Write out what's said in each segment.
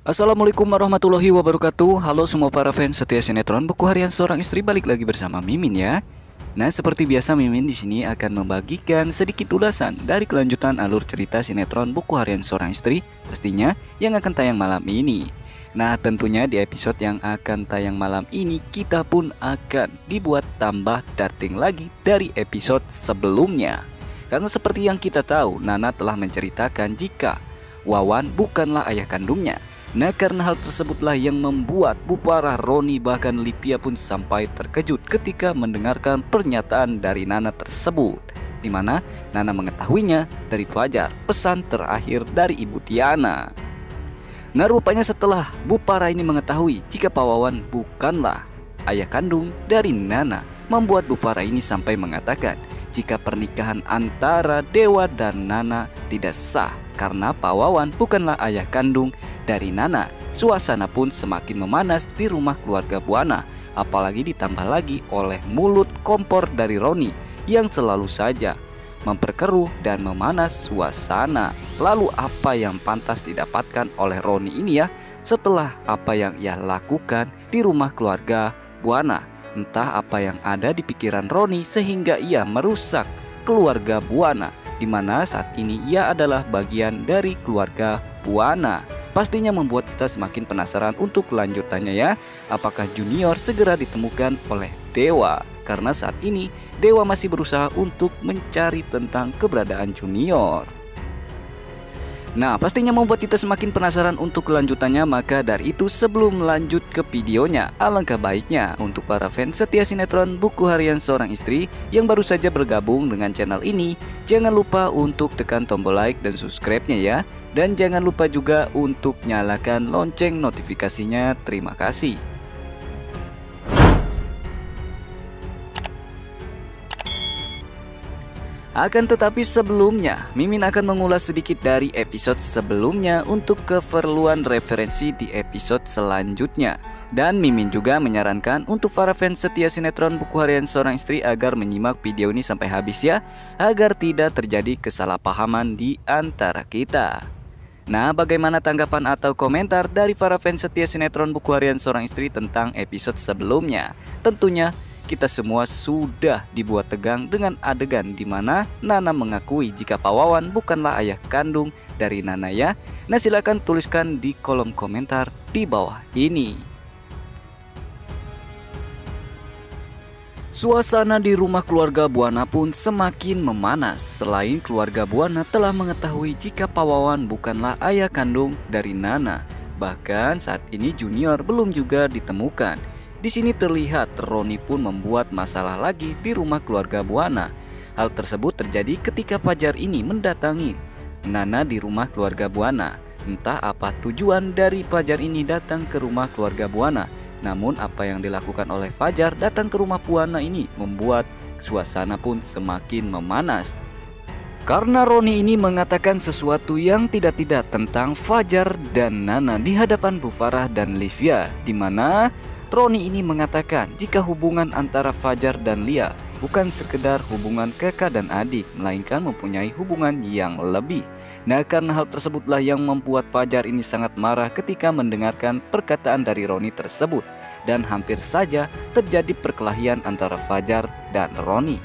Assalamualaikum warahmatullahi wabarakatuh. Halo semua para fans setia sinetron Buku Harian Seorang Istri, balik lagi bersama Mimin ya. Nah, seperti biasa Mimin di sini akan membagikan sedikit ulasan dari kelanjutan alur cerita sinetron Buku Harian Seorang Istri pastinya yang akan tayang malam ini. Nah, tentunya di episode yang akan tayang malam ini kita pun akan dibuat tambah darting lagi dari episode sebelumnya. Karena seperti yang kita tahu, Nana telah menceritakan jika Wawan bukanlah ayah kandungnya. Nah, karena hal tersebutlah yang membuat Bu Farah, Roni, bahkan Livia pun sampai terkejut ketika mendengarkan pernyataan dari Nana tersebut, di mana Nana mengetahuinya dari Fajar, pesan terakhir dari Ibu Tiana. Nah, rupanya setelah Bu Farah ini mengetahui jika Pak Wawan bukanlah ayah kandung dari Nana, membuat Bu Farah ini sampai mengatakan jika pernikahan antara Dewa dan Nana tidak sah karena Pak Wawan bukanlah ayah kandung dari Nana. Suasana pun semakin memanas di rumah keluarga Buana, apalagi ditambah lagi oleh mulut kompor dari Roni yang selalu saja memperkeruh dan memanas suasana. Lalu apa yang pantas didapatkan oleh Roni ini ya setelah apa yang ia lakukan di rumah keluarga Buana? Entah apa yang ada di pikiran Roni sehingga ia merusak keluarga Buana, di mana saat ini ia adalah bagian dari keluarga Buana. Pastinya membuat kita semakin penasaran untuk kelanjutannya ya. Apakah Junior segera ditemukan oleh Dewa? Karena saat ini Dewa masih berusaha untuk mencari tentang keberadaan Junior. Nah, pastinya membuat kita semakin penasaran untuk kelanjutannya. Maka dari itu sebelum lanjut ke videonya, alangkah baiknya untuk para fans setia sinetron Buku Harian Seorang Istri yang baru saja bergabung dengan channel ini, jangan lupa untuk tekan tombol like dan subscribe-nya ya. Dan jangan lupa juga untuk nyalakan lonceng notifikasinya. Terima kasih. Akan tetapi sebelumnya, Mimin akan mengulas sedikit dari episode sebelumnya untuk keperluan referensi di episode selanjutnya. Dan Mimin juga menyarankan untuk para fans setia sinetron Buku Harian Seorang Istri agar menyimak video ini sampai habis ya, agar tidak terjadi kesalahpahaman di antara kita. Nah, bagaimana tanggapan atau komentar dari para fans setia sinetron Buku Harian Seorang Istri tentang episode sebelumnya? Tentunya kita semua sudah dibuat tegang dengan adegan di mana Nana mengakui jika Pak Wawan bukanlah ayah kandung dari Nana ya. Nah, silakan tuliskan di kolom komentar di bawah ini. Suasana di rumah keluarga Buana pun semakin memanas. Selain keluarga Buana telah mengetahui jika Pak Wawan bukanlah ayah kandung dari Nana, bahkan saat ini Junior belum juga ditemukan. Di sini terlihat Roni pun membuat masalah lagi di rumah keluarga Buana. Hal tersebut terjadi ketika Fajar ini mendatangi Nana di rumah keluarga Buana. Entah apa tujuan dari Fajar ini datang ke rumah keluarga Buana. Namun apa yang dilakukan oleh Fajar datang ke rumah Buana ini membuat suasana pun semakin memanas. Karena Roni ini mengatakan sesuatu yang tidak-tidak tentang Fajar dan Nana di hadapan Bu Farah dan Livia, di mana Roni ini mengatakan jika hubungan antara Fajar dan Lia bukan sekedar hubungan kakak dan adik, melainkan mempunyai hubungan yang lebih. Nah, karena hal tersebutlah yang membuat Fajar ini sangat marah ketika mendengarkan perkataan dari Roni tersebut. Dan hampir saja terjadi perkelahian antara Fajar dan Roni.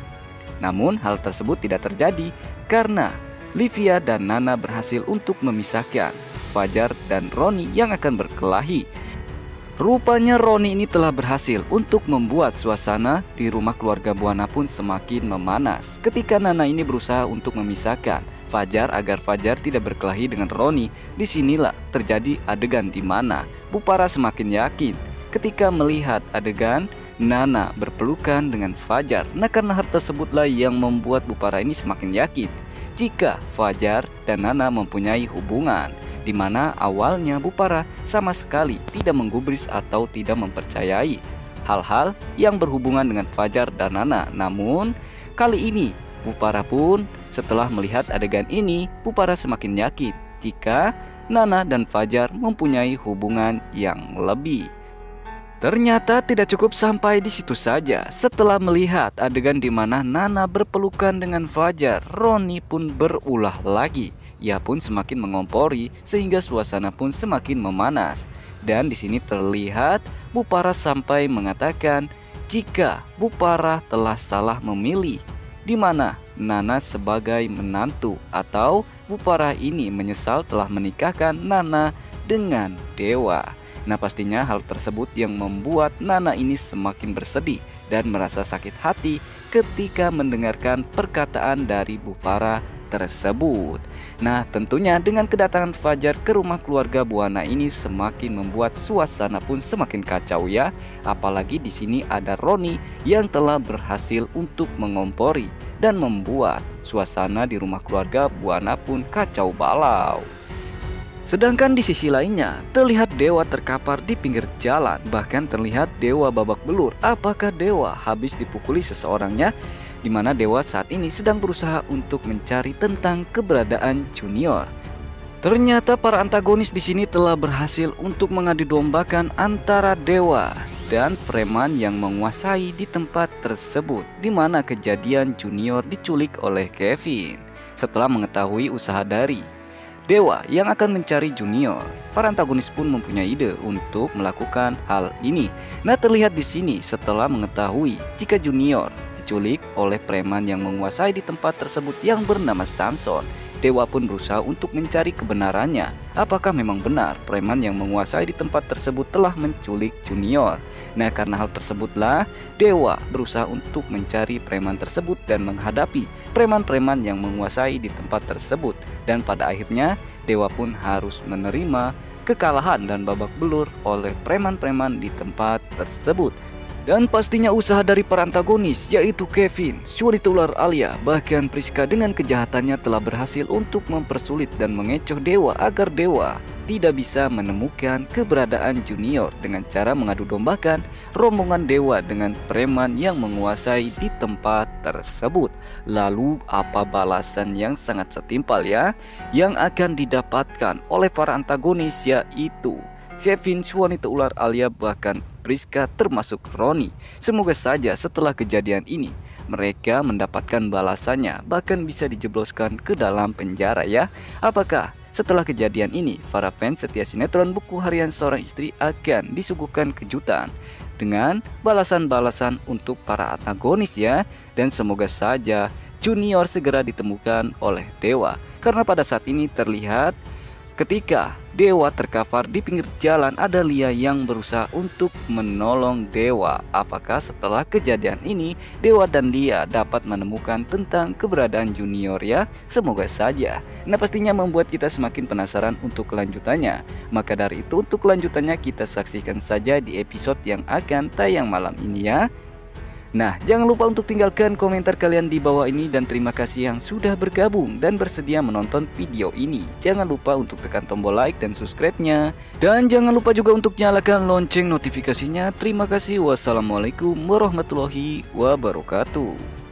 Namun hal tersebut tidak terjadi karena Livia dan Nana berhasil untuk memisahkan Fajar dan Roni yang akan berkelahi. Rupanya Roni ini telah berhasil untuk membuat suasana di rumah keluarga Buana pun semakin memanas ketika Nana ini berusaha untuk memisahkan Fajar agar Fajar tidak berkelahi dengan Roni. Disinilah terjadi adegan di mana Bu Farah semakin yakin ketika melihat adegan Nana berpelukan dengan Fajar. Nah, karena hal tersebutlah yang membuat Bu Farah ini semakin yakin jika Fajar dan Nana mempunyai hubungan, di mana awalnya Bu Farah sama sekali tidak menggubris atau tidak mempercayai hal-hal yang berhubungan dengan Fajar dan Nana. Namun kali ini Bu Farah pun setelah melihat adegan ini, Bu Farah semakin yakin jika Nana dan Fajar mempunyai hubungan yang lebih. Ternyata tidak cukup sampai di situ saja. Setelah melihat adegan di mana Nana berpelukan dengan Fajar, Roni pun berulah lagi ia pun semakin mengompori sehingga suasana pun semakin memanas. Dan di sini terlihat Bu Farah sampai mengatakan jika Bu Farah telah salah memilih, di mana Nana sebagai menantu, atau Bu Farah ini menyesal telah menikahkan Nana dengan Dewa. Nah, pastinya hal tersebut yang membuat Nana ini semakin bersedih dan merasa sakit hati ketika mendengarkan perkataan dari Bu Farah tersebut. Nah, tentunya dengan kedatangan Fajar ke rumah keluarga Buana ini semakin membuat suasana pun semakin kacau ya. Apalagi di sini ada Roni yang telah berhasil untuk mengompori dan membuat suasana di rumah keluarga Buana pun kacau balau. Sedangkan di sisi lainnya, terlihat Dewa terkapar di pinggir jalan. Bahkan terlihat Dewa babak belur. Apakah Dewa habis dipukuli seseorangnya? Di mana Dewa saat ini sedang berusaha untuk mencari tentang keberadaan Junior. Ternyata para antagonis di sini telah berhasil untuk mengadu dombakan antara Dewa dan preman yang menguasai di tempat tersebut, di mana kejadian Junior diculik oleh Kevin. Setelah mengetahui usaha dari Dewa yang akan mencari Junior, para antagonis pun mempunyai ide untuk melakukan hal ini. Nah, terlihat di sini setelah mengetahui jika Junior diculik oleh preman yang menguasai di tempat tersebut yang bernama Samson, Dewa pun berusaha untuk mencari kebenarannya. Apakah memang benar preman yang menguasai di tempat tersebut telah menculik Junior? Nah, karena hal tersebutlah Dewa berusaha untuk mencari preman tersebut dan menghadapi preman-preman yang menguasai di tempat tersebut. Dan pada akhirnya Dewa pun harus menerima kekalahan dan babak belur oleh preman-preman di tempat tersebut. Dan pastinya usaha dari para antagonis, yaitu Kevin, Wanita Ular Alia, bahkan Priska dengan kejahatannya telah berhasil untuk mempersulit dan mengecoh Dewa agar Dewa tidak bisa menemukan keberadaan Junior dengan cara mengadu dombakan rombongan Dewa dengan preman yang menguasai di tempat tersebut. Lalu apa balasan yang sangat setimpal ya yang akan didapatkan oleh para antagonis, yaitu Kevin, Wanita Ular Alia, bahkan Priska termasuk Roni. Semoga saja setelah kejadian ini mereka mendapatkan balasannya, bahkan bisa dijebloskan ke dalam penjara ya. Apakah setelah kejadian ini para fans setia sinetron Buku Harian Seorang Istri akan disuguhkan kejutan dengan balasan-balasan untuk para antagonis ya? Dan semoga saja Junior segera ditemukan oleh Dewa, karena pada saat ini terlihat ketika Dewa terkapar di pinggir jalan, ada Lia yang berusaha untuk menolong Dewa. Apakah setelah kejadian ini Dewa dan Lia dapat menemukan tentang keberadaan Junior ya? Semoga saja. Nah, pastinya membuat kita semakin penasaran untuk kelanjutannya. Maka dari itu untuk kelanjutannya kita saksikan saja di episode yang akan tayang malam ini ya. Nah, jangan lupa untuk tinggalkan komentar kalian di bawah ini, dan terima kasih yang sudah bergabung dan bersedia menonton video ini. Jangan lupa untuk tekan tombol like dan subscribe-nya. Dan jangan lupa juga untuk nyalakan lonceng notifikasinya. Terima kasih. Wassalamualaikum warahmatullahi wabarakatuh.